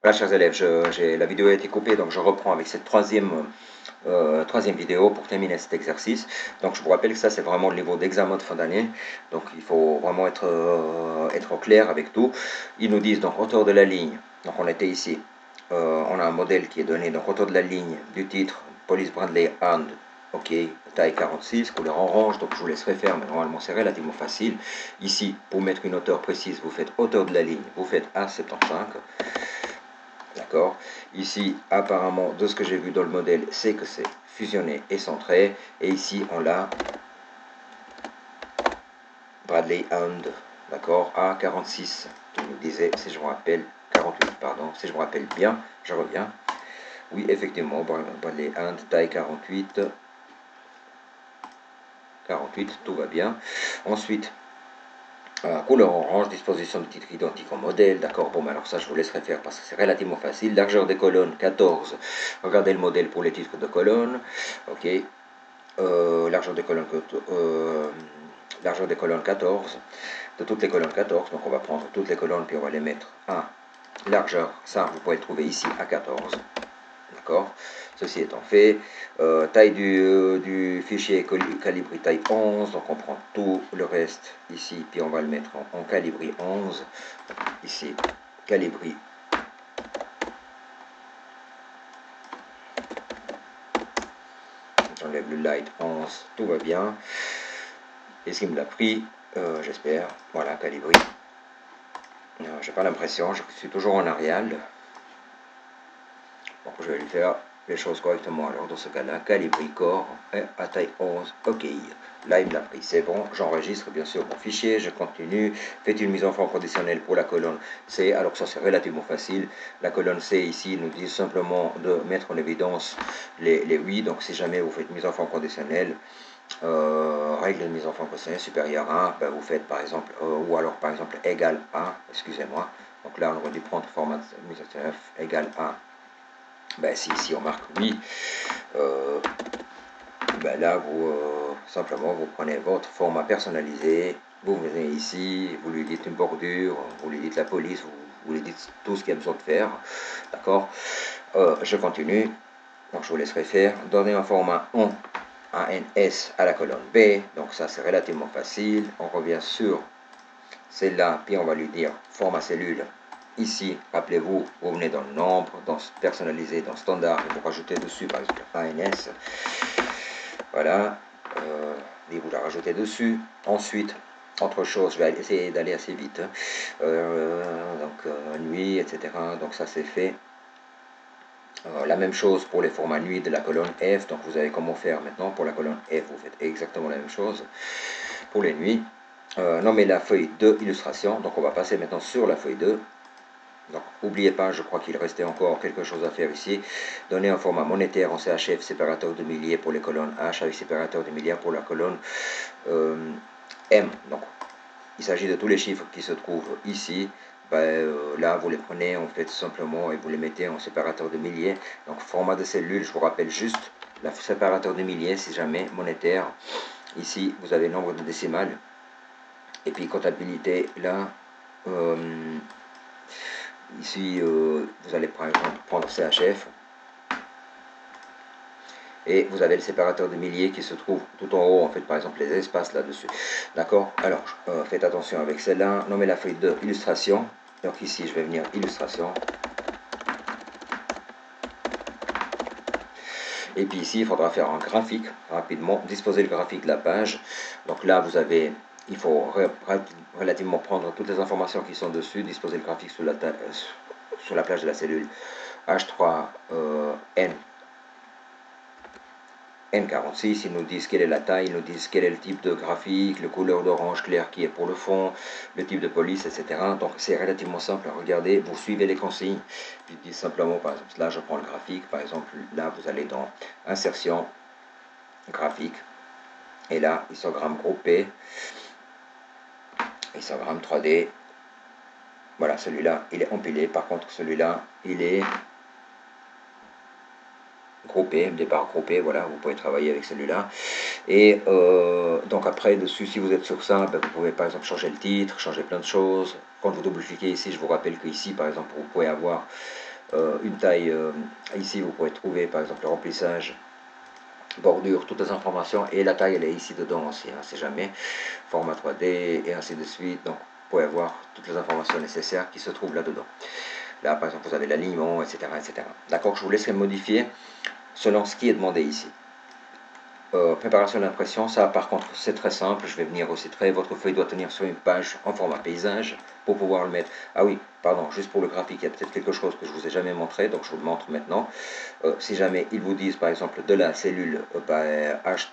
Voilà, chers élèves, la vidéo a été coupée, donc je reprends avec cette troisième vidéo pour terminer cet exercice. Donc je vous rappelle que ça c'est vraiment le niveau d'examen de fin d'année, donc il faut vraiment être au clair avec tout. Ils nous disent donc hauteur de la ligne, donc on était ici, on a un modèle qui est donné, donc hauteur de la ligne du titre, Police Bradley and, ok, taille 46, couleur orange, donc je vous laisserai faire, mais normalement c'est relativement facile. Ici, pour mettre une hauteur précise, vous faites hauteur de la ligne, vous faites A75. D'accord. Ici, apparemment, de ce que j'ai vu dans le modèle, c'est que c'est fusionné et centré. Et ici, on l'a Bradley Hound, d'accord, à 46, qui nous disait, si je me rappelle, 48, pardon, si je me rappelle bien, je reviens. Oui, effectivement, Bradley Hound, taille 48, 48, tout va bien. Ensuite, couleur orange, disposition de titre identique au modèle, d'accord, bon, alors ça je vous laisserai faire parce que c'est relativement facile. Largeur des colonnes 14, regardez le modèle pour les titres de colonnes, ok, largeur des colonnes, largeur des colonnes 14, de toutes les colonnes 14, donc on va prendre toutes les colonnes puis on va les mettre à largeur, ça vous pouvez le trouver ici à 14. D'accord. Ceci étant fait, taille du fichier calibri taille 11, donc on prend tout le reste ici, puis on va le mettre en calibri 11. Ici, calibri. J'enlève le light 11, tout va bien. Est-ce qu'il me l'a pris? J'espère. Voilà, calibri. J'ai pas l'impression, je suis toujours en Arial. Donc je vais lui faire les choses correctement. Alors dans ce cas-là, calibri corps à taille 11, ok. Là il me l'a pris, c'est bon, j'enregistre bien sûr mon fichier, je continue, faites une mise en forme conditionnelle pour la colonne C, alors que ça c'est relativement facile. La colonne C ici il nous dit simplement de mettre en évidence les 8, donc si jamais vous faites mise en forme conditionnelle, règle de mise en forme conditionnelle supérieure à 1, ben vous faites par exemple, ou alors par exemple égal à, excusez-moi, donc là on aurait dû prendre format mise en forme égal à. Ben, si ici on marque oui, ben là vous simplement vous prenez votre format personnalisé, vous venez ici, vous lui dites une bordure, vous lui dites la police, vous lui dites tout ce qu'il y a besoin de faire, d'accord. Je continue, donc je vous laisserai faire. Donner un format ANS à la colonne B, donc ça c'est relativement facile. On revient sur celle-là, puis on va lui dire format cellule. Ici, rappelez-vous, vous venez dans le nombre, dans personnalisé, dans standard, et vous rajoutez dessus, par exemple, ANS. Voilà, et vous la rajoutez dessus. Ensuite, autre chose, je vais essayer d'aller assez vite. Nuit, etc. Donc ça c'est fait. La même chose pour les formats nuit de la colonne F. Donc vous savez comment faire maintenant. Pour la colonne F, vous faites exactement la même chose. Pour les nuits, nommer la feuille de illustration. Donc on va passer maintenant sur la feuille 2. Donc, n'oubliez pas, je crois qu'il restait encore quelque chose à faire ici. Donner un format monétaire en CHF, séparateur de milliers pour les colonnes H, avec séparateur de milliards pour la colonne M. Donc, il s'agit de tous les chiffres qui se trouvent ici. Là, vous les prenez, en fait, simplement, et vous les mettez en séparateur de milliers. Donc, format de cellule, je vous rappelle juste, le séparateur de milliers, si jamais, monétaire. Ici, vous avez le nombre de décimales. Et puis, comptabilité, là... ici, vous allez par exemple prendre CHF et vous avez le séparateur de milliers qui se trouve tout en haut, en fait, par exemple, les espaces là-dessus. D'accord. Alors, faites attention avec celle-là. Nommez la feuille de illustration. Donc ici, je vais venir illustration. Et puis ici, il faudra faire un graphique rapidement, disposer le graphique de la page. Donc là, vous avez... Il faut relativement prendre toutes les informations qui sont dessus, disposer le graphique sur la plage de la cellule H3N. N46, ils nous disent quelle est la taille, ils nous disent quel est le type de graphique, le couleur d'orange clair qui est pour le fond, le type de police, etc. Donc c'est relativement simple à regarder, vous suivez les consignes, ils disent simplement, par exemple, là je prends le graphique, par exemple, là vous allez dans insertion, graphique, et là, histogramme groupé, histogramme 3D, voilà, celui-là, il est empilé, par contre celui-là, il est groupé, départ groupé, voilà, vous pouvez travailler avec celui-là. Et donc après, dessus, si vous êtes sur ça, vous pouvez par exemple changer le titre, changer plein de choses. Quand vous double-cliquez ici, je vous rappelle qu'ici, par exemple, vous pouvez avoir une taille, ici vous pouvez trouver par exemple le remplissage, bordure, toutes les informations, et la taille elle est ici dedans aussi, hein, c'est jamais, format 3D et ainsi de suite, donc vous pouvez avoir toutes les informations nécessaires qui se trouvent là-dedans. Là par exemple vous avez l'alignement, etc. etc. D'accord, je vous laisserai modifier selon ce qui est demandé ici. Préparation d'impression, ça par contre c'est très simple, je vais venir au trait, votre feuille doit tenir sur une page en format paysage pour pouvoir le mettre. Ah oui, pardon, juste pour le graphique, il y a peut-être quelque chose que je vous ai jamais montré, donc je vous le montre maintenant. Si jamais ils vous disent par exemple de la cellule H3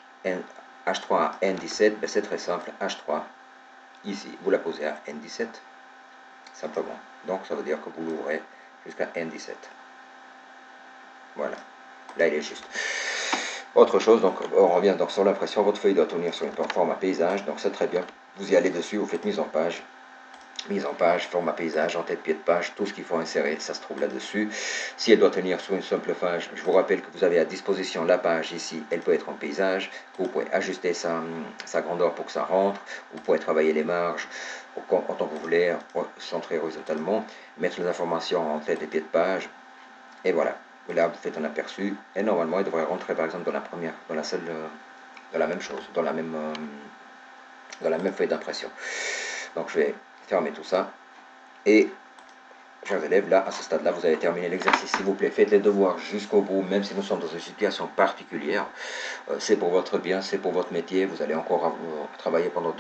à N17, ben, c'est très simple, H3, ici, vous la posez à N17, simplement. Donc ça veut dire que vous l'ouvrez jusqu'à N17. Voilà, là il est juste. Autre chose, donc on revient donc sur l'impression, votre feuille doit tenir sur une format paysage, donc c'est très bien. Vous y allez dessus, vous faites mise en page, format paysage, en tête, pied de page, tout ce qu'il faut insérer, ça se trouve là-dessus. Si elle doit tenir sur une simple page, je vous rappelle que vous avez à disposition la page ici, elle peut être en paysage, vous pouvez ajuster sa grandeur pour que ça rentre, vous pouvez travailler les marges en tant que vous voulez, centrer horizontalement, mettre les informations en tête et pied de page, et voilà. Là, vous faites un aperçu, et normalement, il devrait rentrer par exemple dans la salle, dans la même chose, dans la même feuille d'impression. Donc, je vais fermer tout ça, et chers élèves, là, à ce stade-là, vous avez terminé l'exercice. S'il vous plaît, faites les devoirs jusqu'au bout, même si nous sommes dans une situation particulière. C'est pour votre bien, c'est pour votre métier. Vous allez encore travailler pendant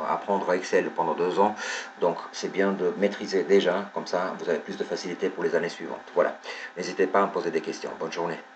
apprendre Excel pendant 2 ans. Donc, c'est bien de maîtriser déjà. Comme ça, vous avez plus de facilité pour les années suivantes. Voilà. N'hésitez pas à me poser des questions. Bonne journée.